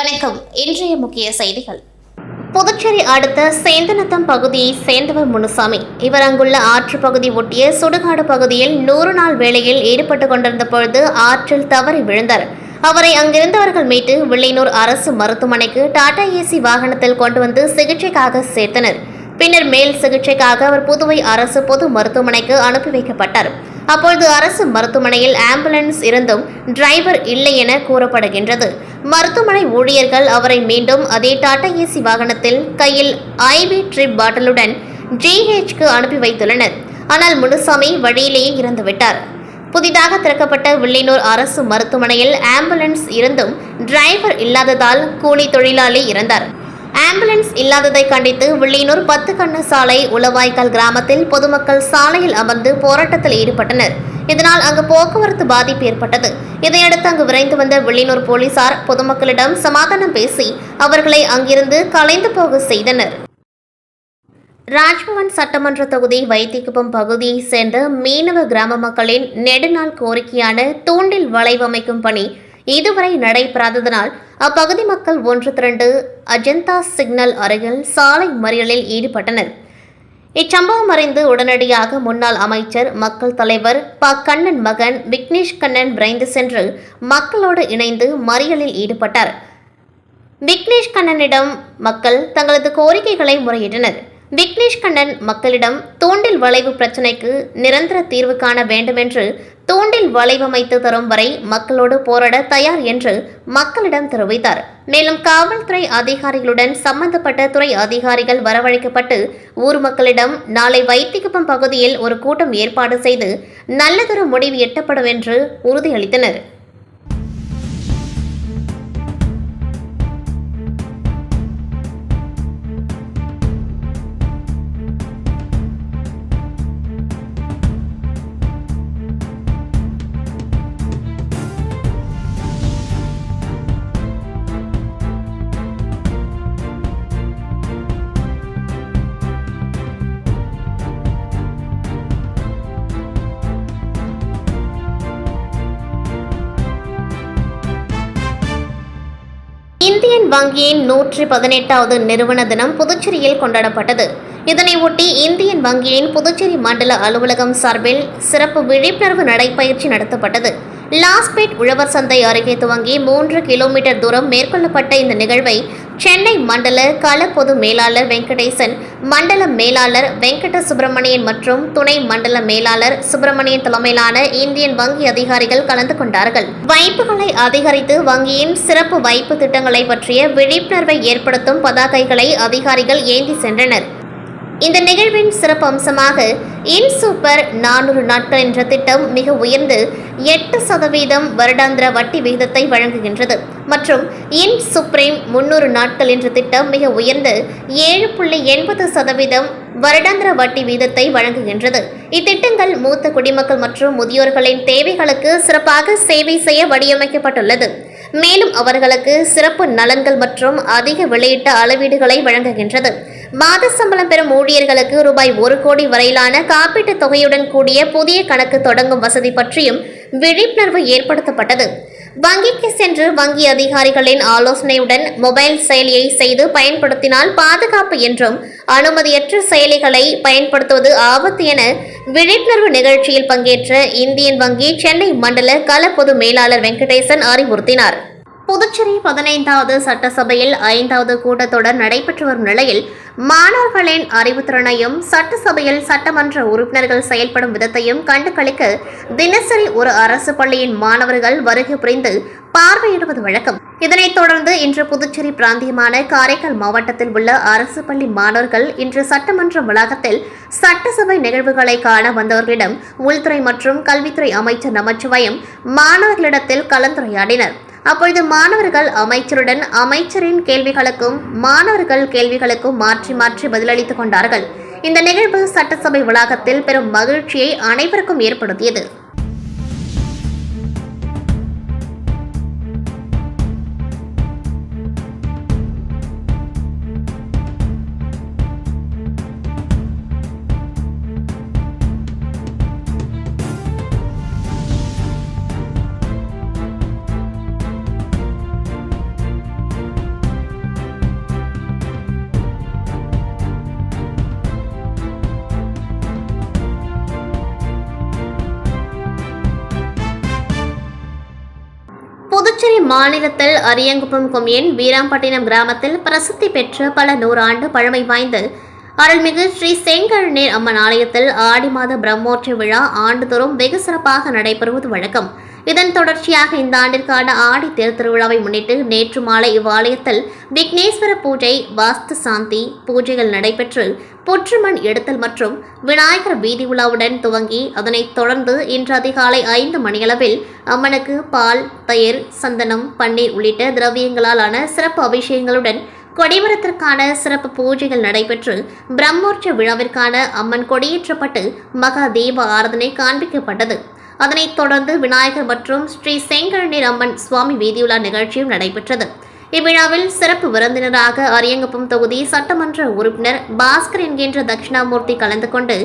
வணக்கம். இன்றைய முக்கிய செய்திகள். புதுச்சேரி அடுத்த சேந்தநத்தம் பகுதியை சேர்ந்தவர் முனுசாமி. இவர் அங்குள்ள ஆற்று பகுதி ஒட்டிய சுடுகாடு பகுதியில் 100 நாள் வேளையில் ஈடுபட்டுக் கொண்டிருந்த பொழுது ஆற்றில் தவறி விழுந்தார். அவரை அங்கிருந்தவர்கள் மீட்டு வில்லியனூர் அரசு மருத்துவமனைக்கு டாடா ஏசி வாகனத்தில் கொண்டு வந்து சிகிச்சைக்காக சேர்த்தனர். பின்னர் மேல் சிகிச்சைக்காக அவர் புதுவை அரசு பொது மருத்துவமனைக்கு அனுப்பி வைக்கப்பட்டார். அப்பொழுது அரசு மருத்துவமனையில் ஆம்புலன்ஸ் இருந்தும் டிரைவர் இல்லை என கூறப்படுகின்றது. மருத்துவமனை ஊழியர்கள் அவரை மீண்டும் அதே டாடா ஏசி வாகனத்தில் கையில் ஐவி ட்ரிப் பாட்டிலுடன் ஜிஹெச்க்கு அனுப்பி வைத்துள்ளனர். ஆனால் முனுசாமி வழியிலேயே இறந்துவிட்டார். புதிதாக திறக்கப்பட்ட வில்லியனூர் அரசு மருத்துவமனையில் ஆம்புலன்ஸ் இருந்தும் டிரைவர் இல்லாததால் கூலி தொழிலாளி இறந்தார். ஆம்புலன்ஸ் இல்லாததை கண்டித்து வில்லியனூர் 10 கண்ணு சாலை உளவாய்க்கால் கிராமத்தில் பொதுமக்கள் சாலையில் அமர்ந்து போராட்டத்தில் ஈடுபட்டனர். இதனால் அங்கு போக்குவரத்து பாதிப்பு ஏற்பட்டது. இதையடுத்து அங்கு விரைந்து வந்த வில்லியனூர் போலீசார் பொதுமக்களிடம் சமாதானம் பேசி அவர்களை அங்கிருந்து கலைந்து போக செய்தனர். ராஜ்பவன் சட்டமன்ற தொகுதி வைத்திக்குப்பம் பகுதியைச் சேர்ந்த மீனவ கிராம மக்களின் நெடுநாள் கோரிக்கையான தூண்டில் வளைவு அமைக்கும் பணி இதுவரை நடைபெறாததனால் அப்பகுதி மக்கள் ஒன்று திரண்டு அஜந்தா சிக்னல் அருகில் சாலை மறியலில் ஈடுபட்டனர். இச்சம்பவம் அறிந்து உடனடியாக முன்னாள் அமைச்சர் மக்கள் தலைவர் கண்ணன் மகன் விக்னேஷ் கண்ணன் விரைந்து சென்று மக்களோடு இணைந்து மறியலில் ஈடுபட்டார். விக்னேஷ் கண்ணனிடம் மக்கள் தங்களது கோரிக்கைகளை முறையிட்டனர். விக்னேஷ் கண்ணன் மக்களிடம் தூண்டில் வளைவு பிரச்சினைக்கு நிரந்தர தீர்வு காண வேண்டும் என்று தூண்டில் வளைவமைத்து தரும் வரை மக்களோடு போராட தயார் என்று மக்களிடம் தெரிவித்தார். மேலும் காவல்துறை அதிகாரிகளுடன் சம்பந்தப்பட்ட துறை அதிகாரிகள் வரவழைக்கப்பட்டு ஊர் மக்களிடம் நாளை வைத்திக்குப்பம் பகுதியில் ஒரு கூட்டம் ஏற்பாடு செய்து நல்லதொரு முடிவு எட்டப்படும் என்று உறுதியளித்தனர். இந்தியன் வங்கியின் 118வது நிறுவன தினம் புதுச்சேரியில் கொண்டாடப்பட்டது. இதனை ஒட்டி இந்தியன் வங்கியின் புதுச்சேரி மண்டல அலுவலகம் சார்பில் சிறப்பு விழிப்புணர்வு நடைபயிற்சி நடத்தப்பட்டது. லாஸ்பேட் உழவர் சந்தை அருகே துவங்கி 3 கிலோமீட்டர் தூரம் மேற்கொள்ளப்பட்ட இந்த நிகழ்வை சென்னை மண்டல கள பொது மேலாளர் வெங்கடேசன், மண்டல மேலாளர் வெங்கட சுப்பிரமணியன் மற்றும் துணை மண்டல மேலாளர் சுப்பிரமணியன் தலைமையிலான இந்தியன் வங்கி அதிகாரிகள் கலந்து கொண்டார்கள். வைப்புகளை அதிகரித்து வங்கியின் சிறப்பு வைப்பு திட்டங்களை பற்றிய விழிப்புணர்வை ஏற்படுத்தும் பதாகைகளை அதிகாரிகள் ஏந்தி சென்றனர். இந்த நிகழ்வின் சிறப்பு அம்சமாக இன் சூப்பர் 400 நாட்கள் என்ற திட்டம் மிக உயர்ந்து 8% வருடாந்திர வட்டி விகிதத்தை வழங்குகின்றது மற்றும் இன் சுப்ரீம் 300 நாட்கள் என்ற திட்டம் மிக உயர்ந்து 7.80% வருடாந்திர வட்டி வீதத்தை வழங்குகின்றது. இத்திட்டங்கள் மூத்த குடிமக்கள் மற்றும் முதியோர்களின் தேவைகளுக்கு சிறப்பாக சேவை செய்ய வடிவமைக்கப்பட்டுள்ளது. மேலும் அவர்களுக்கு சிறப்பு நலன்கள் மற்றும் அதிக வெளியிட்ட அளவீடுகளை வழங்குகின்றது. மாத சம்பளம் பெறும் ஊழியர்களுக்கு ரூபாய் 1 கோடி வரையிலான காப்பீட்டு தொகையுடன் கூடிய புதிய கணக்கு தொடங்கும் வசதி பற்றியும் விழிப்புணர்வு ஏற்படுத்தப்பட்டது. வங்கிக்கு சென்று வங்கி அதிகாரிகளின் ஆலோசனையுடன் மொபைல் செயலியை செய்து பயன்படுத்தினால் பாதுகாப்பு என்றும் அனுமதியற்ற செயலிகளை பயன்படுத்துவது ஆபத்து என விழிப்புணர்வு நிகழ்ச்சியில் பங்கேற்ற இந்தியன் வங்கி சென்னை மண்டல கள பொது மேலாளர் வெங்கடேசன் அறிவுறுத்தினார். புதுச்சேரி 15வது சட்டசபையில் 5வது கூட்டத்தொடர் நடைபெற்று வரும் நிலையில் மாணவர்களின் அறிவுத்திறனையும் சட்டசபையில் சட்டமன்ற உறுப்பினர்கள் செயல்படும் விதத்தையும் கண்டுகளிக்க தினசரி ஒரு அரசு பள்ளியின் மாணவர்கள் வருகை புரிந்து பார்வையிடுவது வழக்கம். இதனைத் தொடர்ந்து இன்று புதுச்சேரி பிராந்தியமான காரைக்கால் மாவட்டத்தில் உள்ள அரசு பள்ளி மாணவர்கள் இன்று சட்டமன்ற வளாகத்தில் சட்டசபை நிகழ்வுகளை காண வந்தவர்களிடம் உள்துறை மற்றும் கல்வித்துறை அமைச்சர் நமச்சிவாயம் மாணவர்களிடத்தில் கலந்துரையாடினர். அப்பொழுது மாணவர்கள் அமைச்சருடன் அமைச்சரின் கேள்விகளுக்கும் மாணவர்கள் கேள்விகளுக்கும் மாற்றி மாற்றி பதிலளித்துக் கொண்டார்கள். இந்த நிகழ்வு சட்டசபை வளாகத்தில் பெரும் மகிழ்ச்சியை அனைவருக்கும் ஏற்படுத்தியது. புதுச்சேரி மாநிலத்தில் அரியங்குப்பம் கொம்யூன் வீராம்பட்டினம் கிராமத்தில் பிரசித்தி பெற்ற பல நூறாண்டு பழமை வாய்ந்த அருள்மிகு ஸ்ரீ செங்கழுநீர் அம்மன் ஆலயத்தில் ஆடி மாத பிரம்மோற்சவ விழா ஆண்டுதோறும் வெகு சிறப்பாக நடைபெறுவது வழக்கம். இதன் தொடர்ச்சியாக இந்த ஆண்டிற்கான ஆடி தேர் திருவிழாவை முன்னிட்டு நேற்று மாலை இவ்வாலயத்தில் விக்னேஸ்வர பூஜை, வாஸ்து சாந்தி பூஜைகள் நடைபெற்று புற்றுமண் எடுத்தல் மற்றும் விநாயகர் வீதி உலாவுடன் துவங்கி அதனைத் தொடர்ந்து இன்று அதிகாலை 5 மணியளவில் அம்மனுக்கு பால், தயிர், சந்தனம், பன்னீர் உள்ளிட்ட திரவியங்களாலான சிறப்பு அபிஷேகங்களுடன் கொடிமரத்திற்கான சிறப்பு பூஜைகள் நடைபெற்று பிரம்மோற்சவ விழாவிற்கான அம்மன் கொடியேற்றப்பட்டு மகா தீப ஆராதனை காண்பிக்கப்பட்டது. அதனைத் தொடர்ந்து விநாயகர் மற்றும் ஸ்ரீ செங்கழுநீர் அம்மன் சுவாமி வீதியுலா நிகழ்ச்சியும் நடைபெற்றது. இவ்விழாவில் சிறப்பு விருந்தினராக அரியங்குப்பம் தொகுதி சட்டமன்ற உறுப்பினர் பாஸ்கர் என்கின்ற தட்சிணாமூர்த்தி கலந்து கொண்டு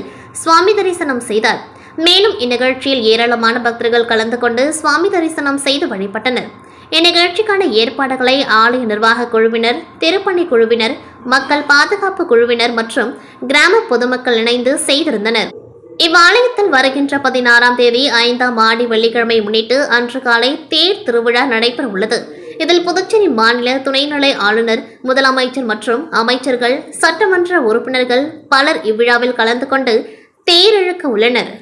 சுவாமி தரிசனம் செய்தார். மேலும் இந்நிகழ்ச்சியில் ஏராளமான பக்தர்கள் கலந்து கொண்டு சுவாமி தரிசனம் செய்து வழிபட்டனர். இந்நிகழ்ச்சிக்கான ஏற்பாடுகளை ஆலய நிர்வாக குழுவினர், திருப்பணி குழுவினர், மக்கள் பாதுகாப்பு குழுவினர் மற்றும் கிராம பொதுமக்கள் இணைந்து செய்திருந்தனர். இவ்வாலயத்தில் வருகின்ற 16ஆம் தேதி 5ஆம் ஆடி வெள்ளிக்கிழமை முன்னிட்டு அன்று காலை தேர் திருவிழா நடைபெற உள்ளது. இதில் புதுச்சேரி மாநில துணைநிலை ஆளுநர், முதலமைச்சர் மற்றும் அமைச்சர்கள், சட்டமன்ற உறுப்பினர்கள் பலர் இவ்விழாவில் கலந்து கொண்டு தேர் இழுக்க உள்ளனர்.